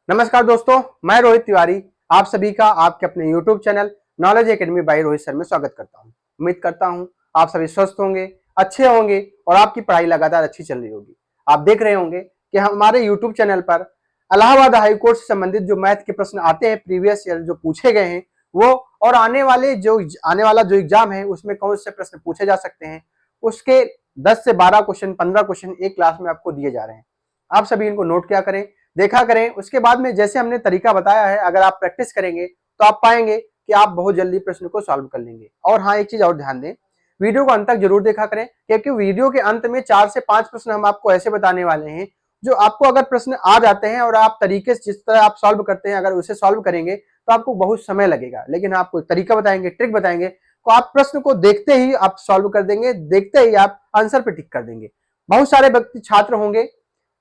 नमस्कार दोस्तों, मैं रोहित तिवारी आप सभी का आपके अपने YouTube channel knowledge academy by Rohit sir में स्वागत करता हूं। उम्मीद करता हूं आप सभी स्वस्थ होंगे, अच्छे होंगे और आपकी पढ़ाई लगातार अच्छी चल रही होगी। आप देख रहे होंगे कि हमारे YouTube चैनल पर इलाहाबाद हाई कोर्ट से संबंधित जो मैथ के प्रश्न आते हैं प्रीवियस ईयर जो पूछे गए हैं वो, और आने वाला जो एग्जाम है उसमें कौन से प्रश्न पूछे जा सकते हैं, उसके 10 से 12 क्वेश्चन 15 क्वेश्चन एक क्लास में आपको दिए जा रहे हैं। आप सभी इनको नोट किया करें, देखा करें। उसके बाद में जैसे हमने तरीका बताया है, अगर आप प्रैक्टिस करेंगे तो आप पाएंगे कि आप बहुत जल्दी प्रश्न को सॉल्व कर लेंगे। और हाँ, एक चीज और ध्यान दें, वीडियो को अंत तक जरूर देखा करें, क्योंकि वीडियो के अंत में 4 से 5 प्रश्न हम आपको ऐसे बताने वाले हैं जो आपको अगर प्रश्न आ जाते हैं और आप तरीके से जिस तरह आप सॉल्व करते हैं अगर उसे सॉल्व करेंगे तो आपको बहुत समय लगेगा, लेकिन आपको तरीका बताएंगे, ट्रिक बताएंगे, तो आप प्रश्न को देखते ही आप सॉल्व कर देंगे, देखते ही आप आंसर पे टिक कर देंगे। बहुत सारे व्यक्ति छात्र होंगे,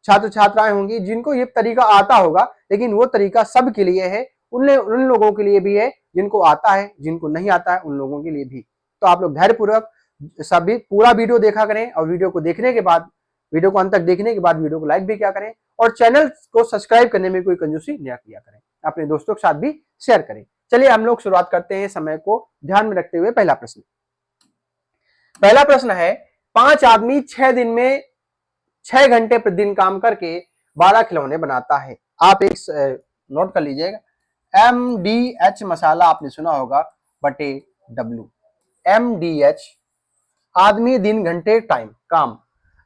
छात्र छात्राएं होंगी जिनको ये तरीका आता होगा, लेकिन वो तरीका सब के लिए है, उन लोगों के लिए भी है जिनको आता है, जिनको नहीं आता है उन लोगों के लिए भी। तो आप लोग धैर्यपूर्वक सभी पूरा वीडियो देखा करें, और वीडियो को देखने के बाद, वीडियो को अंत तक देखने के बाद वीडियो को लाइक भी किया करें, और चैनल को सब्सक्राइब करने में कोई कंजूसी न किया करें, अपने दोस्तों के साथ भी शेयर करें। चलिए हम लोग शुरुआत करते हैं समय को ध्यान में रखते हुए। पहला प्रश्न है, 5 आदमी 6 दिन में 6 घंटे प्रतिदिन काम करके 12 खिलौने बनाता है। आप एक नोट कर लीजिएगा, MDH मसाला आपने सुना होगा बटे W। MDH आदमी दिन घंटे टाइम काम,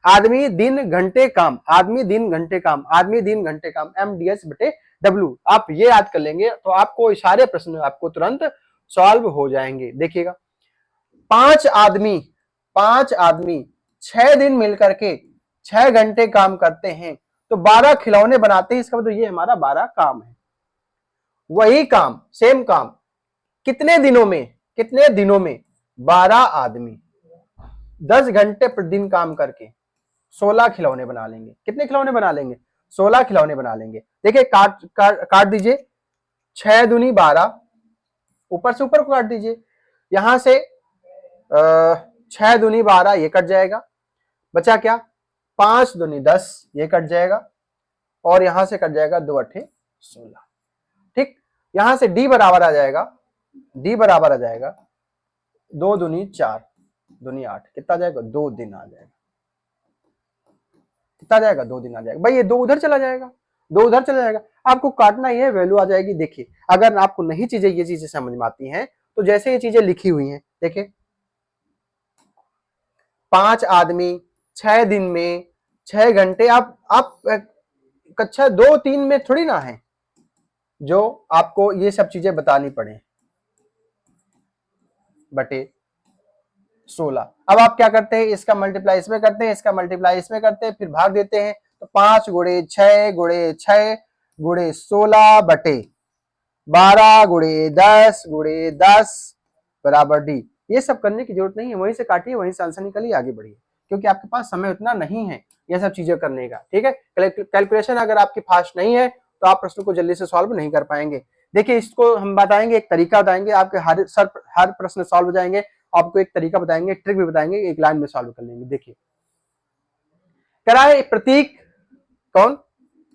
आदमी दिन घंटे काम, आदमी दिन घंटे काम, आदमी दिन घंटे काम, MDH बटे W। आप ये याद कर लेंगे तो आपको सारे प्रश्न आपको तुरंत सॉल्व हो जाएंगे। देखिएगा, 5 आदमी 6 दिन मिलकर के 6 घंटे काम करते हैं तो 12 खिलौने बनाते हैं। इसका मतलब ये हमारा 12 काम है। वही काम, सेम काम कितने दिनों में 12 आदमी 10 घंटे प्रतिदिन काम करके 16 खिलौने बना लेंगे। कितने खिलौने बना लेंगे? 16 खिलौने बना लेंगे। देखिए, काट दीजिए, 6 दूनी 12, ऊपर से ऊपर को काट दीजिए, यहां से 6 दूनी 12 ये कट जाएगा, बचा क्या? 5 दूनी 10 ये कट जाएगा, और यहां से कट जाएगा 2 अट्ठे 16। ठीक, यहां से डी बराबर आ जाएगा, 2 दूनी 4 दूनी 8, कितना जाएगा? 2 दिन आ जाएगा। कितना जाएगा? 2 दिन आ जाएगा। भाई ये 2 उधर चला जाएगा, 2 उधर चला जाएगा, आपको काटना ही है, वैल्यू आ जाएगी। देखिए, अगर आपको नहीं ये चीजें समझ में आती हैं तो जैसे ये चीजें लिखी हुई हैं, देखिए 5 आदमी 6 दिन में 6 घंटे, आप कक्षा 2-3 में थोड़ी ना है जो आपको ये सब चीजें बतानी पड़े, बटे 16। अब आप क्या करते हैं, इसका मल्टीप्लाई इसमें करते हैं, इसका मल्टीप्लाई इसमें करते हैं, फिर भाग देते हैं, तो 5 गुणे 6 गुणे 6 गुणे 16 बटे 12 गुणे 10 गुणे 10 बराबर डी। ये सब करने की जरूरत नहीं है, वहीं से काटिए, वहीं से आंसर निकालिए, आगे बढ़िए, क्योंकि आपके पास समय उतना नहीं है ये सब चीजें करने का। ठीक है, कैलकुलेशन अगर आपकी फास्ट नहीं है तो आप प्रश्न को जल्दी से सॉल्व नहीं कर पाएंगे। देखिए, इसको हम बताएंगे, एक तरीका बताएंगे, आपके हर प्रश्न सॉल्व हो जाएंगे। आपको एक तरीका बताएंगे, ट्रिक भी बताएंगे, एक लाइन में सॉल्व कर लेंगे। देखिए, कह रहा है प्रतीक, कौन?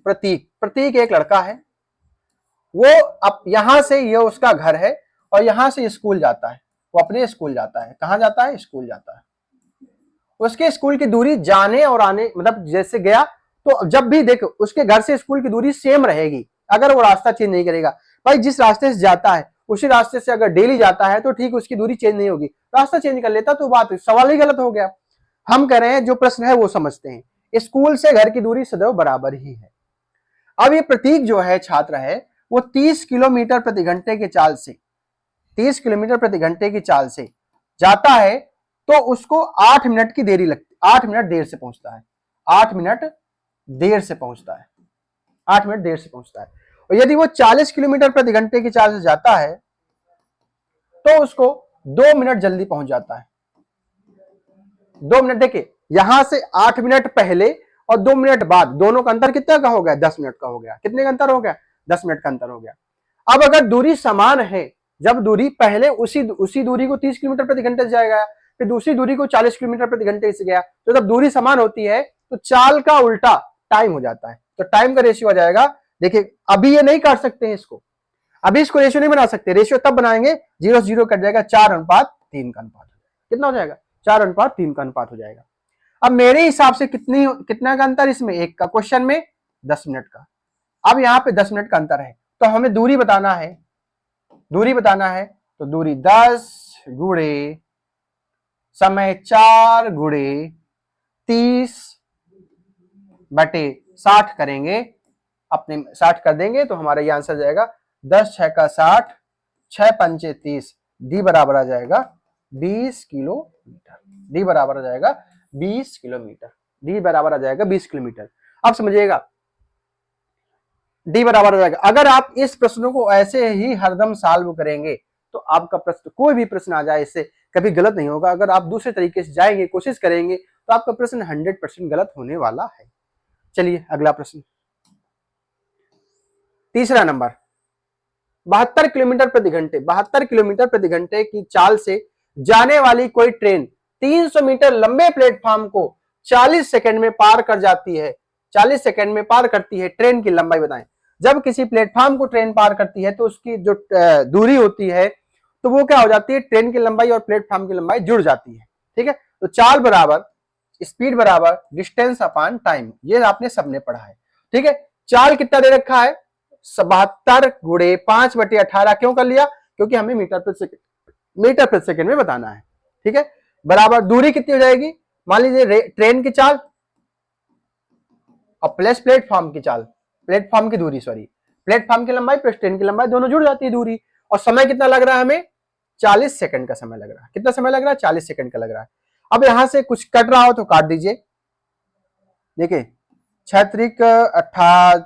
प्रतीक एक लड़का है, वो अब यहां से ये उसका घर है और यहां से स्कूल जाता है, वो अपने स्कूल जाता है। कहां जाता है? स्कूल जाता है। उसके स्कूल की दूरी जाने और आने, मतलब जैसे गया तो जब भी देखो उसके घर से स्कूल की दूरी सेम रहेगी, अगर वो रास्ता चेंज नहीं करेगा। भाई जिस रास्ते से जाता है उसी रास्ते से अगर डेली जाता है तो ठीक, उसकी दूरी चेंज नहीं होगी। रास्ता चेंज कर लेता तो बात, सवाल ही गलत हो गया। हम कह रहे हैं जो प्रश्न है वो समझते हैं, स्कूल से घर की दूरी सदैव बराबर ही है। अब ये प्रतीक जो है, छात्र है, वो 30 किलोमीटर प्रति घंटे के चाल से 30 किलोमीटर प्रति घंटे की चाल से जाता है तो उसको 8 मिनट की देरी लगती, 8 मिनट देर से पहुंचता है, 8 मिनट देर से पहुंचता है, 8 मिनट देर से पहुंचता है। और यदि वो 40 किलोमीटर प्रति घंटे की चाल से जाता है तो उसको 2 मिनट जल्दी पहुंच जाता है। 2 मिनट, देखिए यहां से 8 मिनट पहले और 2 मिनट बाद, दोनों का अंतर कितना का हो गया? 10 मिनट का हो गया। कितने का अंतर हो गया? 10 मिनट का अंतर हो गया। अब अगर दूरी समान है, जब दूरी पहले उसी दूरी को 30 किलोमीटर प्रति घंटे से जाएगा, फिर दूसरी दूरी को 40 किलोमीटर प्रति घंटे से गया, तो जब दूरी समान होती है तो चाल का उल्टा टाइम हो जाता है, तो टाइम का रेशियो आ जाएगा देखिए अभी ये नहीं काट सकते हैं इसको, अभी इसको रेशियो नहीं बना सकते, रेशियो तब बनाएंगे 0 से 0 कट जाएगा, 4:3 का अनुपात। कितना हो जाएगा? 4:3 का अनुपात हो जाएगा। अब मेरे हिसाब से कितना का अंतर इसमें? 1 का, क्वेश्चन में 10 मिनट का। अब यहाँ पे 10 मिनट का अंतर है, तो हमें दूरी बताना है, तो दूरी 10 गुणे समय 4 गुणे 30/60 करेंगे, अपने 60 कर देंगे तो हमारा ये आंसर जाएगा 10 6 का 60, 6 पंचे 30, डी बराबर आ जाएगा 20 किलोमीटर। डी बराबर आ जाएगा 20 किलोमीटर। डी बराबर आ जाएगा 20 किलोमीटर। अब समझिएगा, डी बराबर आ जाएगा। अगर आप इस प्रश्नों को ऐसे ही हरदम सॉल्व करेंगे तो आपका प्रश्न, कोई भी प्रश्न आ जाए, इससे कभी गलत नहीं होगा। अगर आप दूसरे तरीके से जाएंगे, कोशिश करेंगे, तो आपका प्रश्न 100% गलत होने वाला है। चलिए अगला प्रश्न, तीसरा नंबर, 72 किलोमीटर प्रति घंटे, 72 किलोमीटर प्रति घंटे की चाल से जाने वाली कोई ट्रेन 300 मीटर लंबे प्लेटफॉर्म को 40 सेकंड में पार कर जाती है। 40 सेकंड में पार करती है, ट्रेन की लंबाई बताएं। जब किसी प्लेटफॉर्म को ट्रेन पार करती है तो उसकी जो दूरी होती है, तो वो क्या हो जाती है? ट्रेन की लंबाई और प्लेटफॉर्म की लंबाई जुड़ जाती है। ठीक है, तो चाल बराबर स्पीड बराबर डिस्टेंस अपॉन टाइम, ये आपने सबने पढ़ा है। ठीक है, चाल कितना दे रखा है? 72 गुणे 5/18। क्यों कर लिया? क्योंकि हमें मीटर प्रति सेकंड में बताना है। ठीक है, बराबर दूरी कितनी हो जाएगी? मान लीजिए ट्रेन की चाल और प्लस प्लेटफॉर्म की चाल, प्लेटफॉर्म की दूरी, सॉरी, प्लेटफॉर्म की लंबाई प्लस ट्रेन की लंबाई, दोनों जुड़ जाती है दूरी। और समय कितना लग रहा है हमें? 40 सेकंड का समय लग रहा है। कितना समय लग रहा है? 40 सेकंड का लग रहा है। अब यहां से कुछ कट रहा हो तो काट दीजिए। देखिए 6×3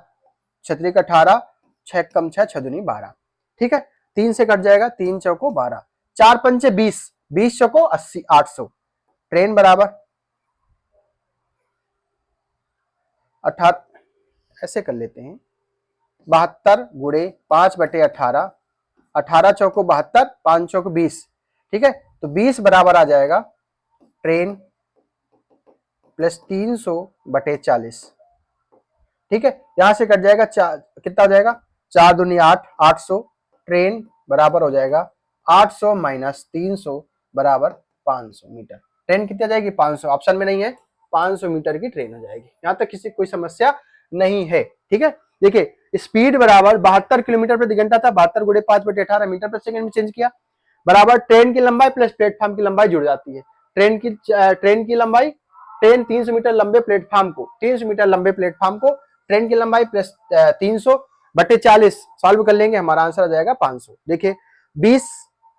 = 18, 6 कम 6 6 दूनी 12। ठीक है, 3 से कट जाएगा, 3 चौको 12, 4 पंचे 20, 20 चौको 80, 800। ट्रेन बराबर 18, ऐसे कर लेते हैं, 72 गुणे 5/18, 18 चौको 72, 5 चौको 20। ठीक है, तो 20 बराबर आ जाएगा ट्रेन प्लस 300/40। ठीक है, यहां से कट जाएगा, कितना हो जाएगा? 4 दूनी 8, 800। ट्रेन बराबर हो जाएगा 800 माइनस 300 बराबर 500 मीटर। ट्रेन कितनी आ जाएगी? 500, ऑप्शन में नहीं है, 500 मीटर की ट्रेन हो जाएगी। यहां तक किसी कोई समस्या नहीं है। ठीक है, देखिए स्पीड बराबर 72 किलोमीटर प्रति घंटा था, 72 गुणे 5/18 मीटर प्रति सेकंड में चेंज किया, बराबर ट्रेन की लंबाई प्लस प्लेटफॉर्म की लंबाई जुड़ जाती है। ट्रेन की लंबाई, ट्रेन 300 मीटर लंबे प्लेटफॉर्म को, 300 मीटर लंबे प्लेटफॉर्म को ट्रेन की लंबाई प्लस 300/40 सॉल्व कर लेंगे, हमारा आंसर आ जाएगा 500। देखिए 20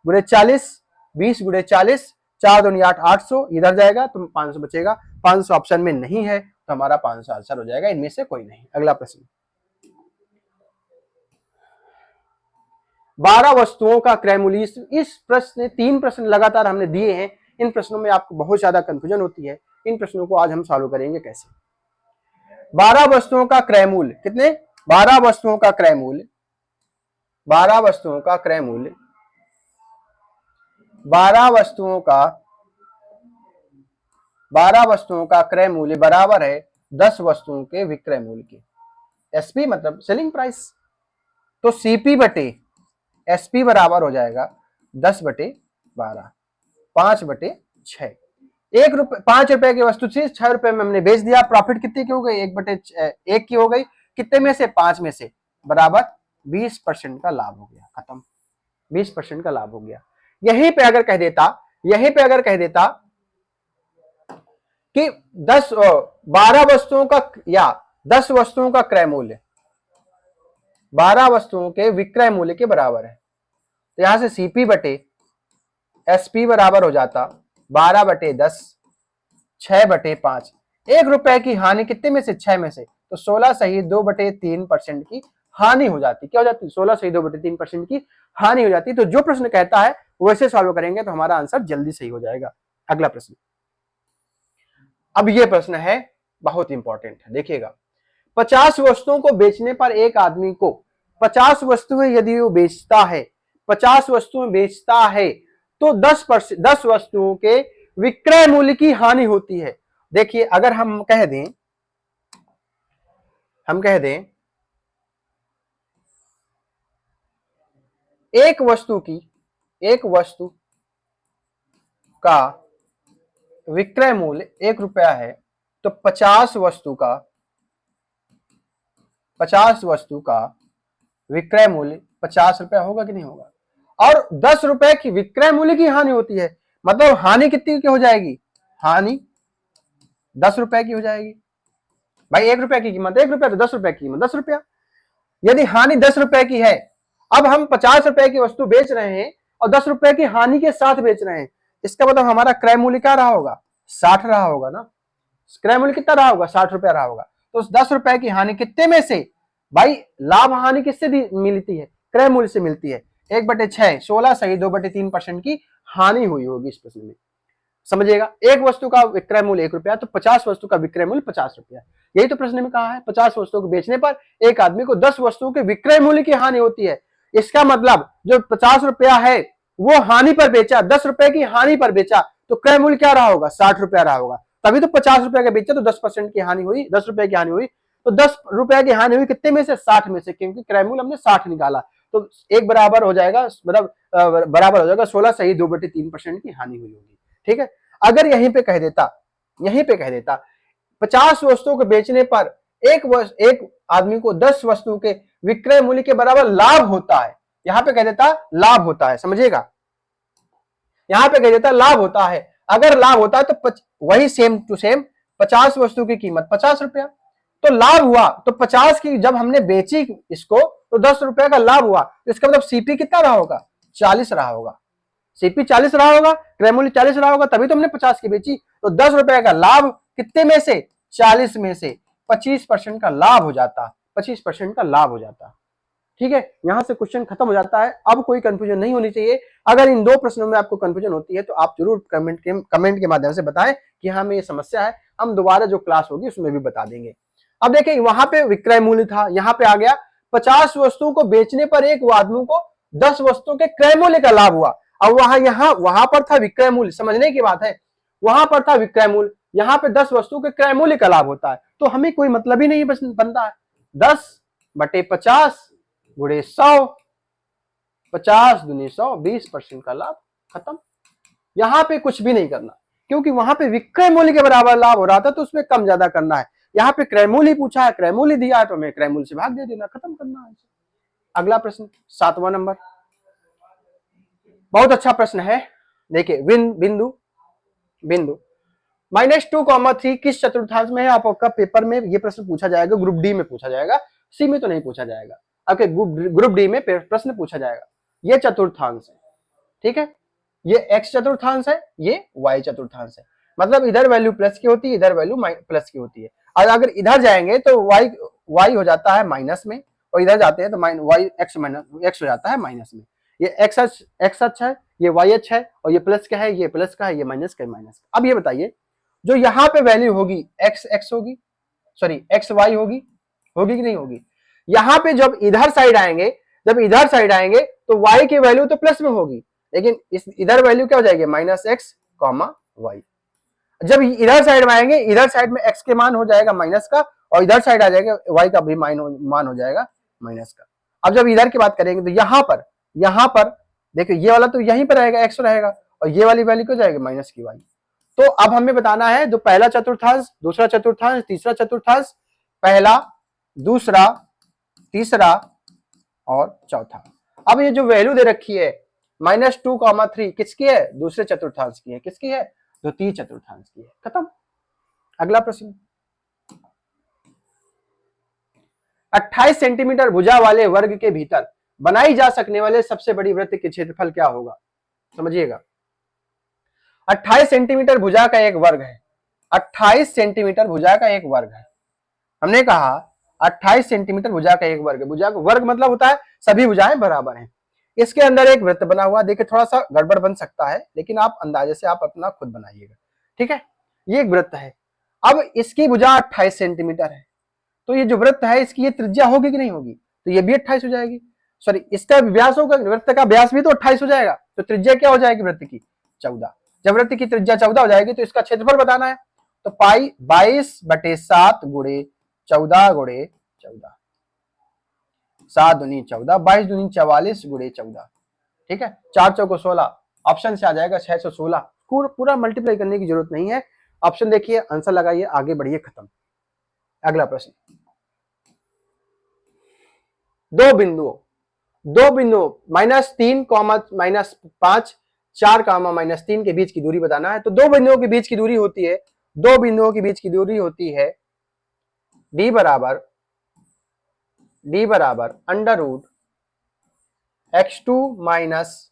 गुणे 40, 20 गुणे 40, 4 दूनी 8, 800 इधर जाएगा तो 500 बचेगा। 500 ऑप्शन में नहीं है तो हमारा 500 आंसर हो जाएगा, इनमें से कोई नहीं। अगला प्रश्न, 12 वस्तुओं का क्रय मूल्य। इस प्रश्न 3 प्रश्न लगातार हमने दिए हैं, इन प्रश्नों में आपको बहुत ज्यादा कंफ्यूजन होती है। इन प्रश्नों को आज हम सॉल्व करेंगे कैसे। 12 वस्तुओं का क्रय मूल्य कितने? 12 वस्तुओं का क्रय मूल्य, 12 वस्तुओं का क्रय मूल्य, 12 वस्तुओं का 12 वस्तुओं का क्रय मूल्य बराबर है 10 वस्तुओं के विक्रय मूल्य के। एसपी मतलब सेलिंग प्राइस, तो सीपी बटे एसपी बराबर हो जाएगा 10/12, 5/6। 5 रुपए की वस्तु थी, 6 रुपए में हमने बेच दिया, प्रॉफिट कितनी की हो गई? 1/1 की हो गई। कितने में से? 5 में से, बराबर 20% का लाभ हो गया, खत्म। 20% का लाभ हो गया। यहीं पे अगर कह देता कि 12 वस्तुओं का या 10 वस्तुओं का क्रय मूल्य 12 वस्तुओं के विक्रय मूल्य के बराबर है, तो यहां से सीपी बटे एसपी बराबर हो जाता 12/10, 6/5। 1 रुपए की हानि कितने में से? 6 में से, तो 16 सही 2/3% की हानि हो जाती। क्या हो जाती? 16 सही 2/3% की हानि हो जाती। तो जो प्रश्न कहता है वैसे सॉल्व करेंगे तो हमारा आंसर जल्दी सही हो जाएगा। अगला प्रश्न, अब यह प्रश्न है बहुत इंपॉर्टेंट है, देखिएगा। 50 वस्तुओं को बेचने पर एक आदमी को 50 वस्तुएं यदि वो बेचता है, 50 वस्तुएं बेचता है, तो 10 वस्तुओं के विक्रय मूल्य की हानि होती है। देखिए अगर हम कह दें एक वस्तु का विक्रय मूल्य 1 रुपया है तो 50 वस्तु का विक्रय मूल्य 50 रुपया होगा कि नहीं होगा। और 10 रुपए की विक्रय मूल्य की हानि होती है, मतलब हानि कितनी की हो जाएगी, हानि 10 रुपए की हो जाएगी। भाई 1 रुपए की कीमत 1 रुपया, तो 10 रुपए की कीमत 10 रुपया। यदि हानि 10 रुपए की है, अब हम 50 रुपए की वस्तु बेच रहे हैं और 10 रुपए की हानि के साथ बेच रहे हैं, इसका मतलब हमारा क्रय मूल्य क्या रहा होगा, 60 रहा होगा ना। क्रय मूल्य कितना रहा होगा, 60 रुपया रहा होगा। तो उस 10 रुपए की हानि कितने में से, भाई लाभ हानि किससे मिलती है, क्रय मूल्य से मिलती है। 1/6 16 सही 2/3% की हानि हुई होगी इस प्रश्न में, समझिएगा। एक वस्तु का विक्रय मूल्य 1 रुपया तो 50 वस्तु का विक्रय मूल्य 50 रुपया, यही तो प्रश्न में कहा है। 50 वस्तुओं को बेचने पर एक आदमी को 10 वस्तुओं के विक्रय मूल्य की हानि होती है। इसका मतलब जो 50 रुपया है वो हानि पर बेचा, 10 रुपए की हानि पर बेचा, तो क्रय मूल्य क्या रहा होगा, 60 रुपया रहा होगा। तभी तो 50 रुपया का बेचा तो 10% की हानि हुई, 10 रुपए की हानि हुई, तो 10 रुपया की हानि हुई कितने में से, 60 में से, क्योंकि क्रय मूल्य हमने 60 निकाला। तो एक बराबर हो जाएगा, मतलब बराबर हो जाएगा 16 सही 2/3% की हानि हुई होगी। ठीक है। अगर यहीं पे कह देता 50 वस्तुओं को बेचने पर एक आदमी को 10 वस्तु के विक्रय मूल्य के बराबर लाभ होता है, यहां पे कह देता लाभ होता है, समझिएगा, यहां पे कह देता लाभ होता है। अगर लाभ होता है तो वही सेम टू सेम 50 वस्तु की कीमत 50 रुपया, तो लाभ हुआ तो 50 की जब हमने बेची इसको तो 10 रुपया का लाभ हुआ, तो इसका मतलब सीपी कितना रहा होगा, 40 रहा होगा। सीपी 40 रहा होगा, क्रय मूल्य 40 रहा होगा, तभी तो हमने 50 की बेची। तो 10 रुपए का लाभ कितने में से, 40 में से 25% का लाभ हो जाता, 25% का लाभ हो जाता। ठीक है, यहां से क्वेश्चन खत्म हो जाता है। अब कोई कंफ्यूजन नहीं होनी चाहिए। अगर इन दो प्रश्नों में आपको कंफ्यूजन होती है तो आप जरूर कमेंट के माध्यम से बताएं कि हमें ये समस्या है, हम दोबारा जो क्लास होगी उसमें भी बता देंगे। अब देखिए वहां पे विक्रय मूल्य था, यहां पे आ गया 50 वस्तुओं को बेचने पर एक आदमी को 10 वस्तुओं के क्रय मूल्य का लाभ हुआ। अब वहां पर था विक्रय मूल्य, समझने की बात है, वहां पर था विक्रय मूल्य, यहाँ पे 10 वस्तुओं के क्रय मूल्य का लाभ होता है, तो हमें कोई मतलब ही नहीं बनता है। 10/50 गुणे 100, 50 दूनी 100, 20% का लाभ, खत्म। यहां पे कुछ भी नहीं करना, क्योंकि वहां पे विक्रय मूल्य के बराबर लाभ हो रहा था, तो उसमें कम ज्यादा करना है। यहाँ पे क्रय मूल्य ही पूछा है, क्रय मूल्य दिया है तो हमें क्रय मूल्य से भाग दे देना, खत्म करना है। अगला प्रश्न 7वां नंबर, बहुत अच्छा प्रश्न है। देखिए बिंदु -2, 3 किस चतुर्थांश में है। आपका पेपर में ये प्रश्न पूछा जाएगा, ग्रुप डी में पूछा जाएगा, सी में तो नहीं पूछा जाएगा। आपके ग्रुप डी में प्रश्न पूछा जाएगा। ये चतुर्थांश है, ठीक है, ये एक्स चतुर्थांश है, ये वाई चतुर्थांश है। मतलब इधर वैल्यू प्लस की होती है, इधर वैल्यू प्लस की होती है। और अगर इधर जाएंगे तो वाई हो जाता है माइनस में, और इधर जाते हैं तो वाई एक्स हो जाता है माइनस में। ये एक्स अक्ष है, ये वाई अक्ष है, और ये प्लस का है, ये प्लस का है, ये माइनस का है, माइनस का। अब ये बताइए जो यहाँ पे वैल्यू होगी एक्स एक्स होगी, सॉरी एक्स वाई होगी कि नहीं होगी। यहाँ पे जब इधर साइड आएंगे तो y की वैल्यू तो प्लस में होगी, लेकिन इस इधर वैल्यू क्या हो जाएगी, -x, y। जब इधर साइड में आएंगे, इधर साइड में x के मान हो जाएगा माइनस का, और इधर साइड आ जाएगा y का भी मान हो जाएगा माइनस का। अब जब इधर की बात करेंगे तो यहाँ पर देखिए ये वाला तो यहीं पर रहेगा, x रहेगा, और ये वाली वैल्यू क्या जाएगी, माइनस की y। तो अब हमें बताना है जो पहला चतुर्थांश, दूसरा चतुर्थांश, तीसरा चतुर्थांश, पहला, दूसरा, तीसरा और चौथा। अब ये जो वैल्यू दे रखी है -2, 3 किसकी है, दूसरे चतुर्थांश की है, किसकी है, द्वितीय चतुर्थांश की है, खत्म। अगला प्रश्न 28 सेंटीमीटर भुजा वाले वर्ग के भीतर बनाई जा सकने वाले सबसे बड़ी वृत्त के क्षेत्रफल क्या होगा, समझिएगा। 28 सेंटीमीटर भुजा का एक वर्ग है, 28 सेंटीमीटर भुजा का एक वर्ग है। हमने कहा 28 सेंटीमीटर भुजा का एक वर्ग है। भुजा का वर्ग मतलब होता है सभी भुजाएं बराबर हैं। इसके अंदर एक वृत्त बना हुआ, देखिए थोड़ा सा गड़बड़ बन सकता है, लेकिन आप अंदाजे से आप अपना खुद बनाइएगा, ठीक है। ये एक वृत्त है, अब इसकी भुजा 28 सेंटीमीटर है, तो ये जो वृत्त है इसकी ये त्रिज्या होगी कि नहीं होगी, तो ये भी 28 हो जाएगी। सॉरी, इसका व्यास होगा, वृत्त का व्यास भी तो 28 हो जाएगा, तो त्रिज्या क्या हो जाएगी वृत्त की, 14। जब वृत्त की त्रिज्या 14 हो जाएगी तो इसका क्षेत्रफल बताना है, तो पाई 22/7 गुणे 14 गुणे 14, 7 दूनी 14, 22 दूनी 44 गुणे 14, ठीक है, 4 चौको 16, ऑप्शन से आ जाएगा 616। पूरा मल्टीप्लाई करने की जरूरत नहीं है, ऑप्शन देखिए, आंसर लगाइए, आगे बढ़िए, खत्म। अगला प्रश्न, दो बिंदुओं -3, -5, 4, -3 के बीच की दूरी बताना है। तो दो बिंदुओं के बीच की दूरी होती है, दो बिंदुओं के बीच की दूरी होती है d बराबर under root x2 minus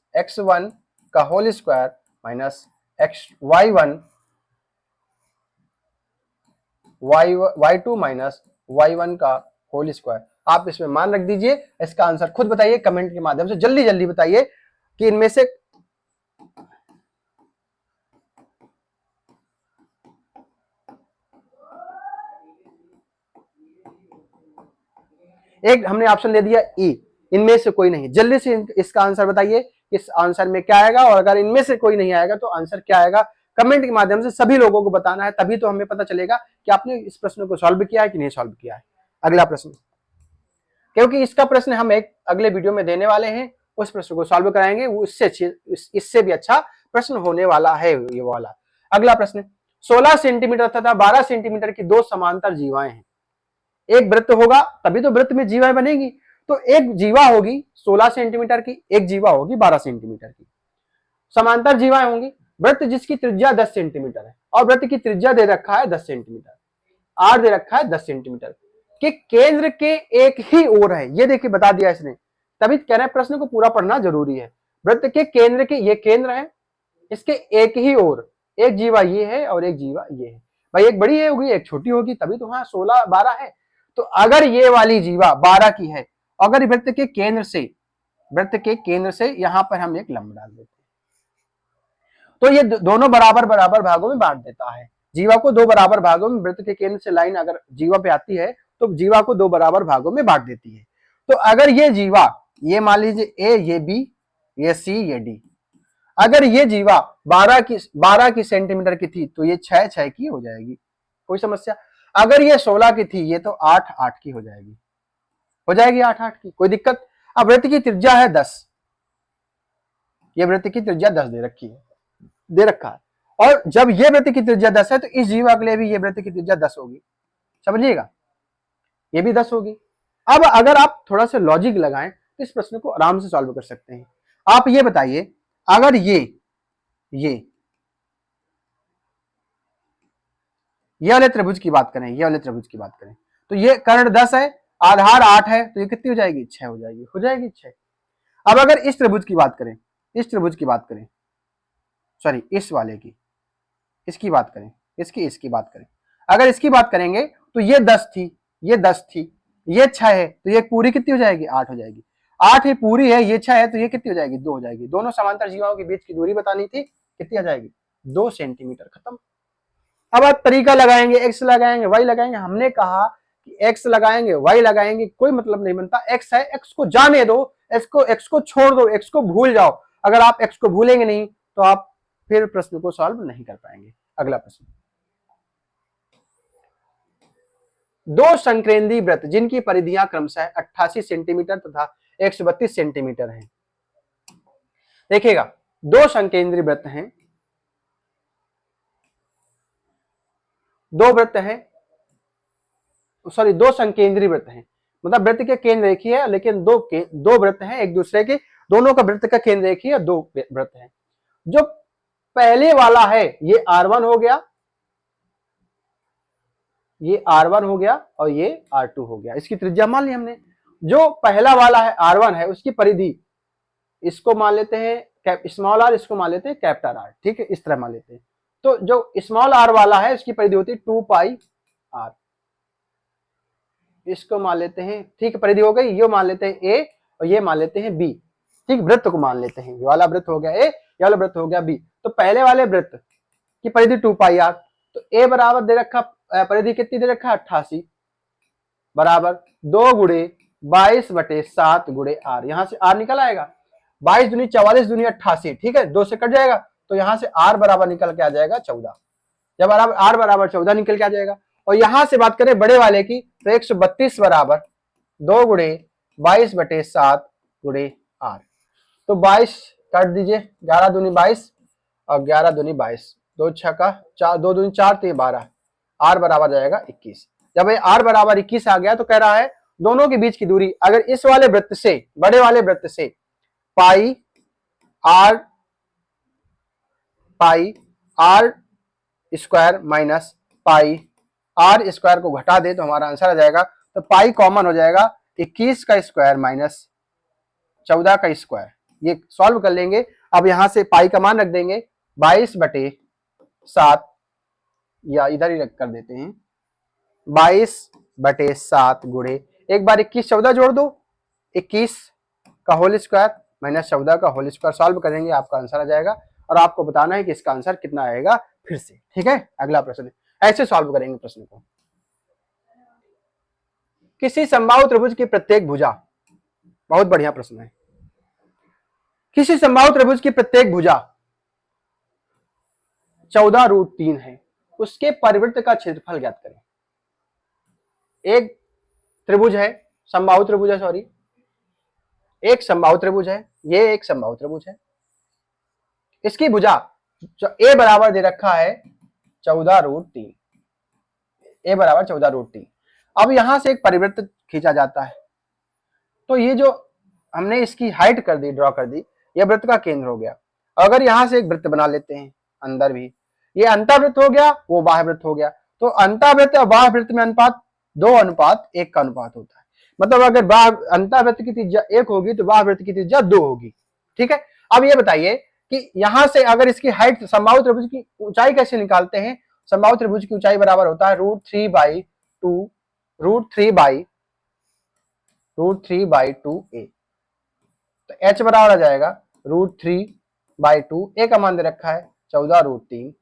x1 का whole square minus y2 minus y1 का होल स्क्वायर। आप इसमें मान रख दीजिए, इसका आंसर खुद बताइए कमेंट के माध्यम से, जल्दी जल्दी बताइए कि इनमें से एक हमने ऑप्शन दे दिया ई, इनमें से कोई नहीं। जल्दी से इसका आंसर बताइए, इस आंसर में क्या आएगा, और अगर इनमें से कोई नहीं आएगा तो आंसर क्या आएगा, कमेंट के माध्यम से सभी लोगों को बताना है, तभी तो हमें पता चलेगा कि आपने इस प्रश्न को सॉल्व किया है कि नहीं सॉल्व किया है। अगला प्रश्न, क्योंकि इसका प्रश्न हम एक अगले वीडियो में देने वाले हैं, उस प्रश्न को सॉल्व कराएंगे, वो इससे भी अच्छा प्रश्न होने वाला है ये वाला। अगला प्रश्न, 16 सेंटीमीटर तथा 12 सेंटीमीटर की दो समांतर जीवाएं हैं। एक वृत्त होगा तभी तो वृत्त में जीवाएं बनेगी, तो एक जीवा होगी 16 सेंटीमीटर की, एक जीवा होगी 12 सेंटीमीटर की, समांतर जीवाएं होंगी। वृत्त जिसकी त्रिज्या 10 सेंटीमीटर है और वृत्त की त्रिज्या दे रखा है 10 सेंटीमीटर, आर दे रखा है 10 सेंटीमीटर के केंद्र के एक ही ओर है। ये देखिए बता दिया इसने, तभी कह रहे हैं प्रश्न को पूरा पढ़ना जरूरी है। वृत्त के केंद्र के, ये केंद्र है, इसके एक ही ओर एक जीवा ये है और एक जीवा ये है। भाई एक बड़ी है होगी एक छोटी होगी, तभी तो हाँ 16 12 है। तो अगर ये वाली जीवा 12 की है, अगर वृत्त के केंद्र से यहां पर हम एक लंब डाल देते हैं, तो ये दोनों बराबर बराबर भागों में बांट देता है। जीवा को दो बराबर भागों में, वृत्त के केंद्र से लाइन अगर जीवा पे आती है तो जीवा को दो बराबर भागों में बांट देती है। तो अगर ये जीवा, ये मान लीजिए ए, ये बी, ये सी, ये डी, अगर ये जीवा 12 की सेंटीमीटर की थी तो ये 6 की हो जाएगी, कोई समस्या। अगर ये 16 की थी, ये तो 8 की हो जाएगी, 8 की, कोई दिक्कत। अब वृत्त की त्रिज्या है 10, ये वृत्त की त्रिज्या 10 दे रखा है, और जब ये वृत्त की त्रिज्या 10 है तो इस जीवा के लिए भी ये वृत्त की त्रिज्या 10 होगी, समझिएगा, ये भी 10 होगी। अब अगर आप थोड़ा सा लॉजिक लगाएं तो इस प्रश्न को आराम से सॉल्व कर सकते हैं। आप ये बताइए, अगर ये वाले त्रिभुज की बात करें, ये वाले त्रिभुज की बात करें, तो ये कर्ण 10 है, आधार 8 है, तो ये कितनी हो जाएगी, 6 हो जाएगी 6। अब अगर इस त्रिभुज की बात करें, सॉरी इस वाले की, इसकी बात करें, इसकी बात करें, अगर इसकी बात करेंगे तो ये 10 थी, ये 6 है, तो ये पूरी कितनी हो जाएगी, 8 हो जाएगी। 8 ही पूरी है, ये 6 है, तो ये कितनी हो जाएगी, 2 हो जाएगी। दोनों समांतर जीवाओं के बीच की दूरी बतानी थी, कितनी आ जाएगी, 2 सेंटीमीटर, खत्म। अब आप तरीका लगाएंगे, एक्स लगाएंगे, वाई लगाएंगे, हमने कहा कि एक्स लगाएंगे, वाई लगाएंगे, कोई मतलब नहीं बनता। एक्स है, एक्स को जाने दो, एक्स को छोड़ दो, एक्स को भूल जाओ। अगर आप एक्स को भूलेंगे नहीं तो आप फिर प्रश्न को सॉल्व नहीं कर पाएंगे। अगला प्रश्न, दो संकेंद्रीय वृत्त जिनकी परिधियां क्रमशः 88 सेंटीमीटर तथा 132 सेंटीमीटर हैं। देखिएगा, दो संकेंद्रीय वृत्त हैं, दो संकेंद्रीय वृत्त हैं, मतलब वृत्त के केंद्र एक ही है, लेकिन दो वृत्त हैं एक दूसरे के, दोनों का वृत्त का केंद्र एक ही है, दो वृत्त हैं। जो पहले वाला है ये R1 हो गया, ये R1 हो गया, और ये R2 हो गया, इसकी त्रिज्या मान ली हमने। जो पहला वाला है R1 है, उसकी परिधि, इसको मान लेते हैं स्मॉल r, इसको मान लेते हैं कैपिटल R, ठीक है, इस तरह मान लेते हैं। तो जो स्मॉल r वाला है इसकी परिधि होती है 2 पाई r, इसको मान लेते हैं, ठीक है, परिधि हो गई। ये मान लेते हैं a और ये मान लेते हैं b, ठीक, वृत्त को मान लेते हैं, ये वाला वृत्त हो गया a, ये वाला वृत्त हो गया b। तो पहले वाले वृत्त की परिधि 2 पाई r, तो a बराबर दे रखा, परिधि कितनी दे रखा, 88 बराबर 2 गुणे 22/7 गुणे r, यहां से r निकल आएगा, 22 दूनी 44 दूनी 88, ठीक है, 2 से कट जाएगा, तो यहां से r बराबर निकल के आ जाएगा 14। जब r बराबर 14 निकल के आ जाएगा, और यहां से बात करें बड़े वाले की, तो 132 बराबर 2 गुणे 22/7 गुणे r। तो 22 काट दीजिए, 11 दूनी 22 और 11 दूनी 22, 2 छक्का 4, 2 दूनी 4, 3 12, r बराबर जाएगा 21। जब ये r बराबर 21 आ गया तो कह रहा है दोनों के बीच की दूरी, अगर इस वाले वृत्त से, बड़े वाले वृत्त से पाई r square minus pi r square को घटा दे तो हमारा आंसर आ जाएगा। तो पाई कॉमन हो जाएगा, 21 का स्क्वायर माइनस 14 का स्क्वायर, ये सॉल्व कर लेंगे। अब यहां से पाई का मान रख देंगे 22/7, या इधर ही रख कर देते हैं 22/7 गुणे, एक बार 21 14 जोड़ दो, 21 का होल स्क्वायर माइनस 14 का होल स्क्वायर, सॉल्व करेंगे आपका आंसर आ जाएगा। और आपको बताना है कि इसका आंसर कितना आएगा फिर से, ठीक है। अगला प्रश्न ऐसे सॉल्व करेंगे प्रश्न को। किसी समबाहु त्रिभुज की प्रत्येक भुजा, बहुत बढ़िया प्रश्न है। किसी समबाहु त्रिभुज की प्रत्येक भुजा 14√3 है, उसके परिवृत्त का क्षेत्रफल ज्ञात करें। एक त्रिभुज है, समबाहु त्रिभुज है, सॉरी, एक समबाहु त्रिभुज है, ये एक समबाहु त्रिभुज है। इसकी भुजा ए बराबर दे रखा है 14√3, ए बराबर 14√3। अब यहां से एक परिवृत्त खींचा जाता है, तो ये जो हमने इसकी हाइट कर दी, ड्रॉ कर दी, ये वृत्त का केंद्र हो गया। अगर यहां से एक वृत्त बना लेते हैं अंदर भी, ये अंतःवृत्त हो गया, वो बाह्यवृत्त हो गया। तो अंतःवृत्त और बाह्यवृत्त में अनुपात 2:1 का अनुपात होता है। मतलब अगर अंतःवृत्त की त्रिज्या 1 होगी तो बाह्यवृत्त की त्रिज्या 2 होगी, ठीक है। अब ये बताइए कि यहां से अगर इसकी हाइट, समबाहु त्रिभुज की ऊंचाई कैसे निकालते हैं। समबाहु त्रिभुज की ऊंचाई बराबर होता है √3/2, √3/2a। तो h बराबर आ जाएगा √3/2, a का मान दे रखा है 14√3,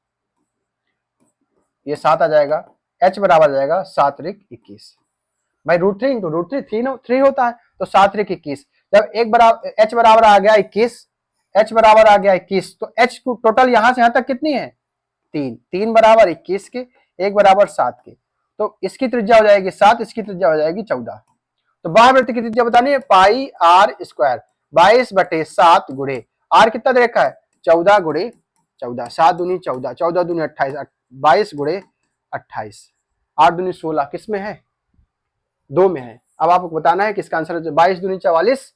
ये 7 आ जाएगा, h बराबर आ जाएगा 7 × 21। भाई √3 × √3 3 होता है, तो 7 × 21। जब एक बराबर h बराबर आ गया 21, h बराबर आ गया 21, तो h को टोटल यहां से यहां तक कितनी है 3, 3 बराबर 21 के, 1 बराबर 7 के, तो इसकी त्रिज्या हो जाएगी 7, इसकी त्रिज्या हो जाएगी 14। तो बाह्यवृत्त की त्रिज्या बतानी है, पाई r स्क्वायर 22/7 गुणे r कितना दे रखा है 14 गुणे 14, 7 दूनी 14, 14 दूनी 28, 22 गुणे 28, 8 दूनी 16, किस में है 2 में है। अब आपको बताना है कि इसका आंसर 22 दूनी 44,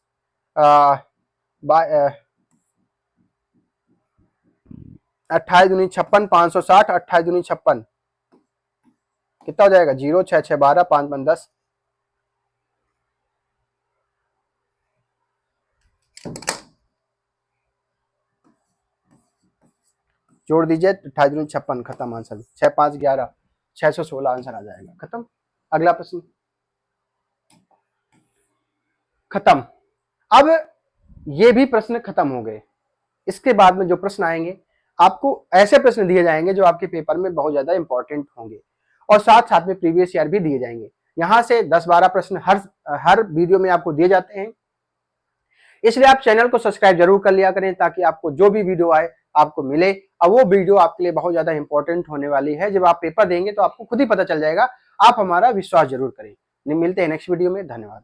28 दूनी 56, 560, 28 दूनी 56, कितना हो जाएगा 0, 6 6 12, 5 5 10, जोड़ दीजिए 28 दूनी 56, खत्म आंसर, 6 5 11, 616 आंसर आ जाएगा, खत्म। अगला प्रश्न खत्म। अब ये भी प्रश्न खत्म हो गए। इसके बाद में जो प्रश्न आएंगे, आपको ऐसे प्रश्न दिए जाएंगे जो आपके पेपर में बहुत ज्यादा इंपॉर्टेंट होंगे, और साथ साथ में प्रीवियस ईयर भी दिए जाएंगे। यहां से 10-12 प्रश्न हर वीडियो में आपको दिए जाते हैं, इसलिए आप चैनल को सब्सक्राइब जरूर कर लिया करें, ताकि आपको जो भी वीडियो आए आपको मिले। और वो वीडियो आपके लिए बहुत ज्यादा इंपॉर्टेंट होने वाली है। जब आप पेपर देंगे तो आपको खुद ही पता चल जाएगा। आप हमारा विश्वास जरूर करें। मिलते हैं नेक्स्ट वीडियो में, धन्यवाद।